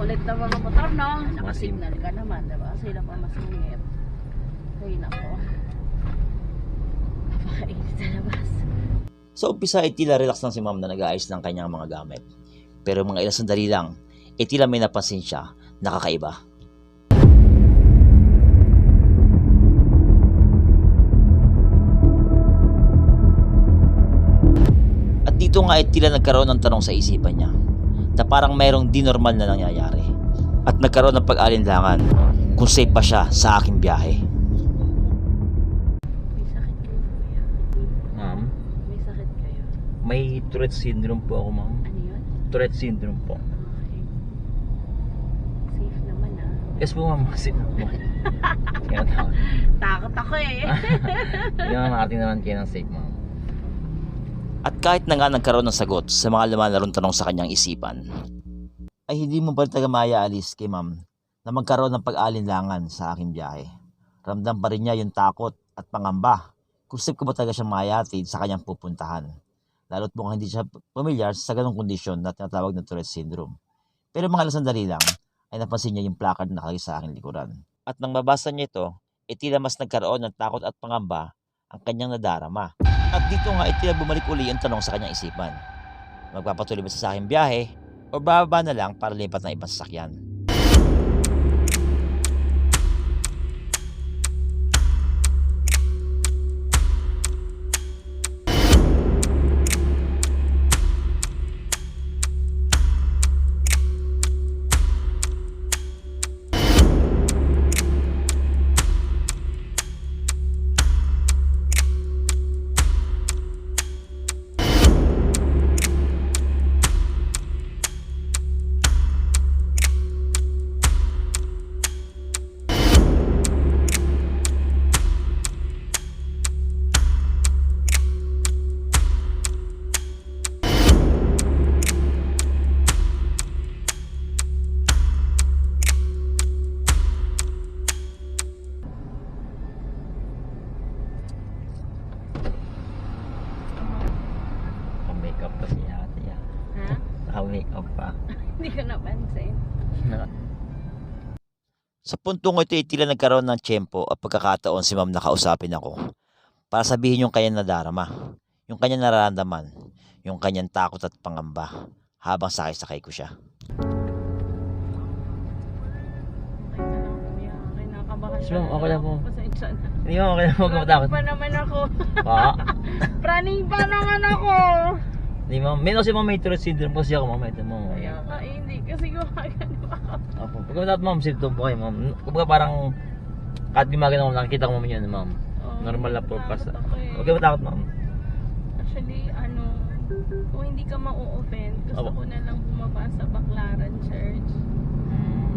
kulit na mga motor, no? Masim. Nakasignal ka naman, diba? Sila pa masungit. Kaya nako. Napakainit sa labas. Sa umpisa ay tila relax lang si ma'am na nag-aayos ng kanyang mga gamit. Pero mga ilang sandali lang, ay tila may napansin siya na kakaiba. At dito nga ay tila nagkaroon ng tanong sa isipan niya na parang mayroong di normal na nangyayari. At nagkaroon ng pag-alinlangan kung safe pa siya sa aking biyahe. May sakit kayo, kuya. Ma'am, May sakit kayo. may Tourette syndrome po ako, ma'am. Ano yun? Tourette syndrome po. Okay. Safe naman, ah. Yes po, ma'am. Kaya takot. Takot ako eh. Hindi naman makating naman kayo ng safe, ma'am. At kahit na nga nagkaroon ng sagot sa mga lumalarong tanong sa kanyang isipan, ay hindi mo ba talaga maaalis kay ma'am na magkaroon ng pag-alinlangan sa aking biyahe. Ramdam pa rin niya yung takot at pangamba kung safe ko ba talaga siyang mayatid sa kanyang pupuntahan. Lalo't mukhang hindi siya familiar sa ganong kondisyon na tinatawag na Tourette syndrome. Pero mga ilang sandali lang ay napansin niya yung placard na nakalagay sa aking likuran. At nang mabasa niya ito, tila mas nagkaroon ng takot at pangamba ang kanyang nadarama. At dito nga tila bumalik uli yung tanong sa kanyang isipan. Magpapatuloy ba siya sa aking biyahe o bababa na lang para lipat ng ibang sasakyan? Makeup pa siya ate. Ha? Naka-makeup pa. Hindi ko napansin. Sa puntong ito tila nagkaroon ng tiyempo at pagkakataon si ma'am na kausapin ako para sabihin yung kanyang nadarama, yung kanyang nararamdaman, yung kanyang takot at pangamba habang sakay-sakay ko siya. Okay na lang, kuya. Kinakabahan Yes, ma'am, okay lang po. Pasensya na. Hindi mo okay naman matakot. Pa naman ako. Pa? Praning pa naman ako. Hindi ma'am. May kasi ma'am may Tourette syndrome kasi ako ma'am. Ito mo. Kaya ka, hindi kasi gumagano ako. Opo. Pag matatakot ma'am, symptom po kayo ma'am. Kumbaga parang kahit gumagano ko nakikita ko ma'am yun ma'am. Oh, Normal na purpose. takot ako eh. Huwag kayo matakot ma'am. Actually, kung hindi ka ma-offend, gusto Opo. ko na lang bumaba sa Baclaran Church.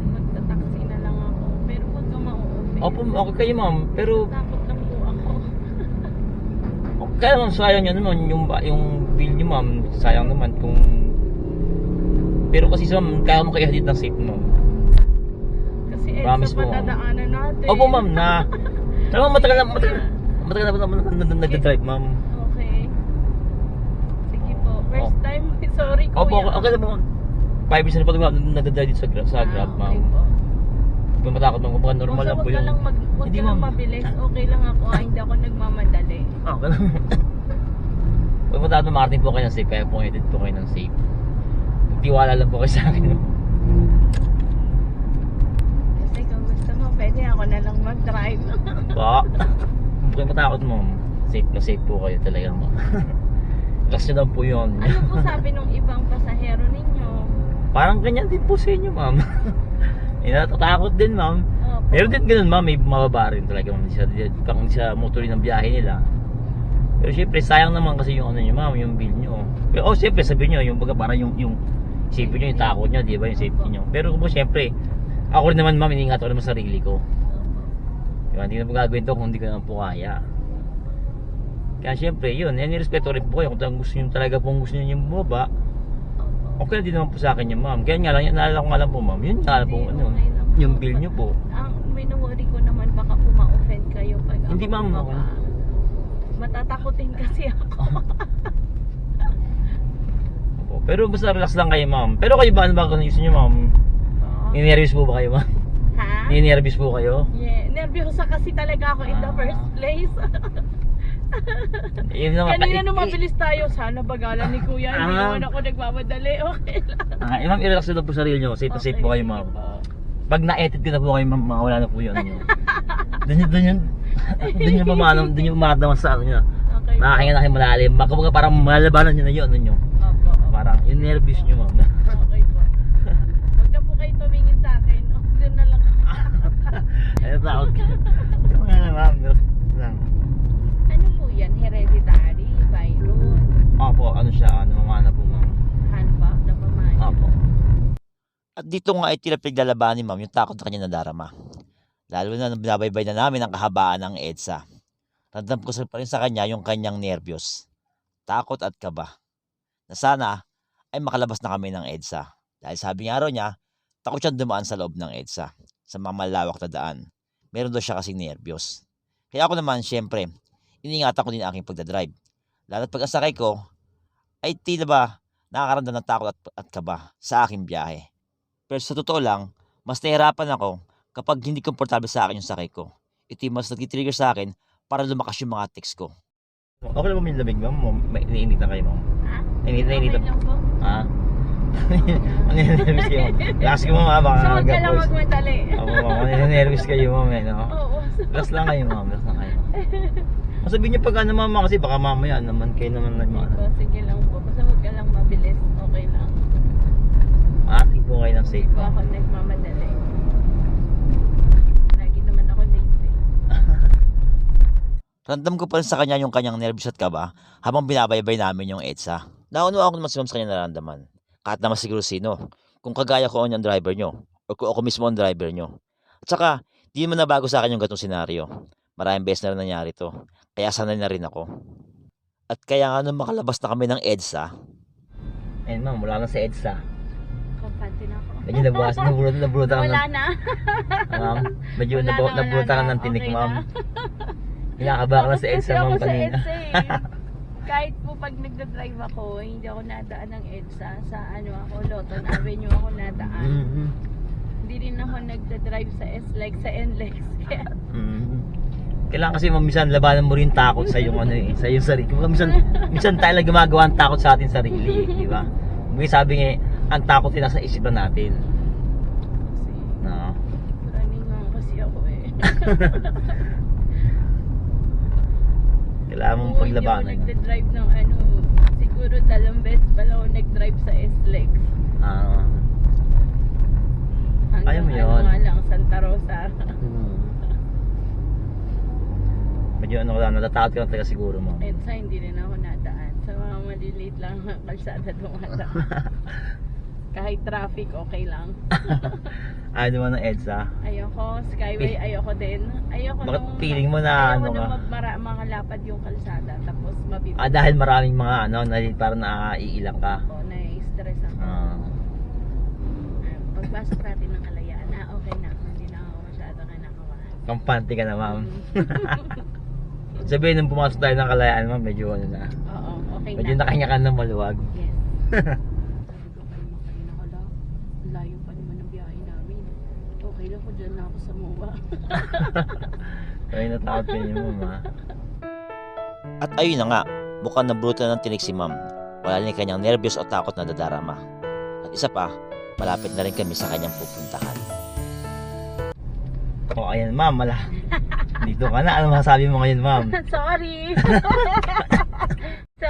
Magta-taxi na lang ako. Pero huwag ka ma-offend. Opo, okay kayo ma'am. Pero Takot lang po ako. kaya ma'am sayang yun naman yung bill niyo ma'am. Sayang naman kung pero kasi sa ma'am, kaya mo kayo hatid ng safe ma'am. Kasi Promise sa po, ma'am. patadaanan natin. Opo ma'am na talagang matagal na po naman nag-drive ma'am. Okay. Sige po. First time. Sorry kuya. Opo, okay na po. 5 years na po nag-drive dito sa Grab ma'am. Okay po. Huwag matakot ma'am, kumbaga normal lang po Huwag yung... huwag Hindi, ka lang ma'am. mabilis. Okay lang ako. Hindi ako nagmamadali. Okay lang. Huwag matakot ma'am, makarating po kayo ng safe, kaya po edit po kayo ng safe. Magtiwala lang po kayo sa akin. Kasi kung gusto mo, pwede ako na lang mag-drive. Pa? Huwag kayo matakot ma'am. Safe na safe po kayo talaga ma'am. Relax nyo lang po yun. Ano po sabi nung ibang pasahero ninyo? Parang ganyan din po sa inyo ma'am. Natatakot din ma'am. Opo. Meron din ganun ma'am, may mababa rin talaga ma'am. Kung sa motorin ng biyahe nila. Pero syempre sayang naman kasi yung ano nyo ma'am, yung bill nyo. Pero syempre sabihin nyo, yung baga parang yung safety nyo, yung takot nyo, di ba yung safety nyo. Pero kung syempre, ako rin naman ma'am, iniingat ko naman sarili ko. Diba, hindi na po gagawin to kung hindi ko naman po kaya. Kaya syempre yun, nirespeto rin po kayo kung gusto nyo talaga pong gusto nyo yung bumaba. Okay na din naman po sa akin yung ma'am. Kaya nga lang, naalala ko nga lang po ma'am, yun nga lang po, Hindi, ano, okay lang po. yung bill nyo po. Ang minawari ko naman baka po ma-offend kayo pag Hindi, ako ma'am, bumaba. okay. Matatakotin kasi ako. Opo. Pero basta relax lang kayo ma'am. Pero kayo ba, ano ba gusto nyo ma'am? Ninervous po ba kayo, ma'am? Ha? Ninervous po kayo? Yeah, nervyosa kasi talaga ako in the first place. Yun naman. Kanina nung mabilis tayo, sana bagalan ni Kuya, hindi naman ako nagmamadali, okay lang. Ma'am, i-relax na po sarili nyo. Safe na safe po kayo, ma'am. Pag na-edit ko na po kayo, ma'am, makawala na po yun. Doon yung umaramdaman sa ano nyo. Okay. Nakakahinga na kayo malalim. Kumbaga parang malalabanan nyo na yun, ano nyo. Opo. Parang yung nervous nyo, ma'am. Okay po. Huwag na po kayo tumingin sa akin. Doon na lang. Ano tawag? Yung nga na, ma'am. Lang. Ano po yan? Hereditary? Virus? Opo, ano siya, namamana po, ma'am. Hanpak na pamain? Opo. At dito nga ay tila pinaglalaban ni ma'am yung takot na kanya nadarama. Lalo na nang binabaybay na namin ang kahabaan ng EDSA. Ramdam ko pa rin sa kanya yung kanyang nervyos, takot at kaba. Na sana ay makalabas na kami ng EDSA. Dahil sabi nga raw niya, takot siyang dumaan sa loob ng EDSA. Sa mga malawak na daan. Meron daw siya kasing nervyos. Kaya ako naman, syempre, iniingatan ko din ang aking pagdadrive. Lalo't pag asakay ko, ay tila ba nakakaramdam ng takot at kaba sa aking biyahe. Pero sa totoo lang, mas nahihirapan ako kapag hindi komportable sa akin yung sakay ko. Ito yung mas nag-trigger sa akin para lumakas yung mga text ko. Okay lang mo yung lamig, ma'am? Iniinit na kayo, ma'am? Ha? Iniinit Okay lang po. Ha? Ano yung nervous kayo, ma'am? Relax ko, ma'am, baka So huwag ka lang magmadali. Opo, ma'am. Ano yung nervous kayo, ma'am, eh, no? Oo. Relax lang kayo, ma'am. Relax lang kayo. Masabihin niyo pag ano, ma'am, kasi baka mamaya naman kayo naman Sige lang po. Basta huwag ka lang mabilis. Okay lang. Ating po kayo ng safe, Hindi po ma'am. ako nagmamadali. Lagi naman ako late eh. Random ko pa rin sa kanya yung kanyang nervous at kaba habang binabaybay namin yung EDSA. Naunuwa ako naman si ma'am sa kanya nararamdaman. Kahit naman siguro sino. Kung kagaya ko ang driver nyo o kung ako mismo ang driver nyo. At saka, di naman nabago sa akin yung ganitong senaryo. Maraming beses na rin nangyari to. Kaya sanay na rin ako. At kaya nga nung makalabas na kami ng EDSA. Ayun ma'am, wala na sa EDSA. Kampante na ako. Medyo naburutan Wala na. Ma'am, medyo Wala na, naburutan ka wala ng na. tinik, Okay ma'am. na. Kinakaba ka na sa EDSA, Kasi ma'am, ako sa kanina. EDSA eh. Kahit po pag nagda-drive ako, hindi ako nadaan ng EDSA. Sa ano ako, Loton Avenue ako nadaan. Mhm. Hindi rin ako nagda-drive sa S-Lex, sa NLEX. Kaya, Mhm. Kailangan kasi minsan labanan mo rin takot sa yung ano eh, sa yung sarili. Minsan tayo lang gumagawa ng takot sa ating sarili, di ba? May sabi nga, ang takot ay nasa isipan natin. kasi, No. running nga kasi ako eh. Kailangan mong Oo, paglabanan. Hindi ako nagda-drive ng ano, siguro 2 beses pa lang ako nag-drive sa S-Lex. Ah. Hanggang Ayaw mo ano yun. nga lang, Santa Rosa. Medyo ano lang, natatakot ka lang talaga siguro, ma'am. EDSA hindi rin ako nadaan. Sa mga maliliit lang na kalsada dumadaan. Kahit traffic, okay lang. Ayaw naman ng EDSA. Ayoko, Skyway, ayoko din. Ayoko Bakit nung, feeling mo na ano ayoko ka? nung makalapad yung kalsada. Tapos mabibigat. Dahil maraming mga ano, parang naiilang ka. Ako, na-stress ako. Pagpasok natin ng Kalayaan, okay na. Hindi na ako masyado kinakabahan. Kampante ka na, ma'am. Sabihin nung pumasok tayo ng Kalayaan, ma'am, medyo ano na. Oo, okay Medyo na. nakahinga ka ng maluwag. Yes. Sabi ko kayo nakala, layo pa naman ang biyahe namin. Okay lang ko dyan na ako sa MOA. Kaya natakot ka niyo, ma'am, ha? At ayun na nga, mukhang nabrutan ng tinik si ma'am. Wala rin kanyang nervyos o takot na dadarama. At isa pa, malapit na rin kami sa kanyang pupuntahan. O, ayan, ma'am, dito ka na. Ano masasabi mo ngayon, ma'am? Sorry!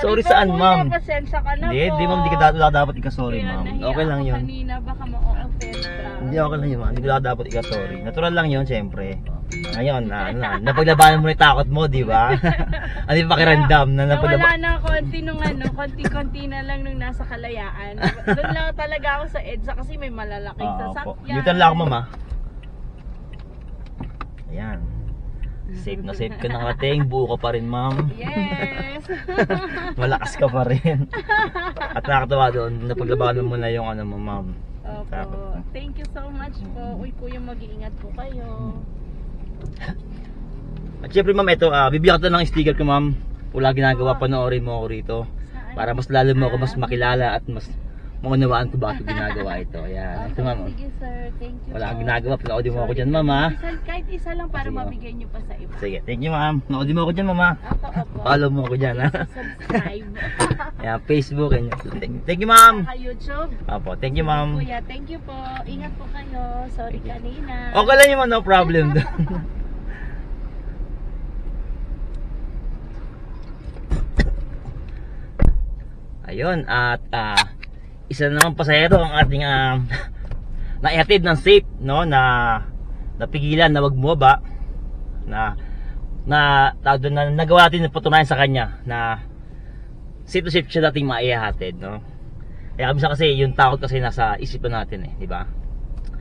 Sorry po, saan, kuya, ma'am? Pasensya ka na Hindi, po. di, ma'am, di ka dapat ika-sorry, Kaya ma'am. nahiya Okay lang ako yun. kanina, baka ma-offend ka. Hindi, okay lang yun, ma'am. Hindi ko dapat ika-sorry. Natural lang yun, syempre. Ngayon, napaglabanan mo yung takot mo, di ba? Ano yung pakiramdam na Nawala na konti nung ano, konti-konti na lang nung nasa Kalayaan. Doon lang talaga ako sa EDSA kasi may malalaking sasakyan. Dito lang ako, ma'am, ha? Ayan. Safe na safe ka nakating. Buo ka pa rin, ma'am. Yes! Malakas ka pa rin. At nakakatawa doon, napaglabanan mo na yung ano mo, ma'am. Opo. Thank you so much po. Uy, kuya, mag-iingat po kayo. At syempre, ma'am, ito, bibigyan ko ng sticker ko, ma'am. Wala ginagawa, panoorin mo ako rito. Saan? Para mas lalo mo ako mas makilala at mas maunawaan ko bakit ginagawa ito. Ayan. Ito ma'am. Sige sir, thank you Wala kang po. ginagawa. Panoodin mo ako dyan ma'am ha. Kahit isa lang para Sige, ma'am. mabigay nyo pa sa iba. Sige, thank you ma'am. Panoodin mo ako dyan ma'am ha. Opo. Follow mo ako dyan ha. Subscribe. Ayan, Facebook. Thank you ma'am. Saka YouTube. Opo, thank you ma'am. Kuya, thank you po. Ingat po kayo. Sorry kanina. Okay lang yun ma'am, no problem. Ayun, at isa na naman pasahero ang ating naihatid ng safe, no, na napigilan na wag bumaba, na nagawa natin na patunayan sa kanya na safe to safe siya dating maihatid, no. Kaya kasi yung takot kasi nasa isipan natin di ba?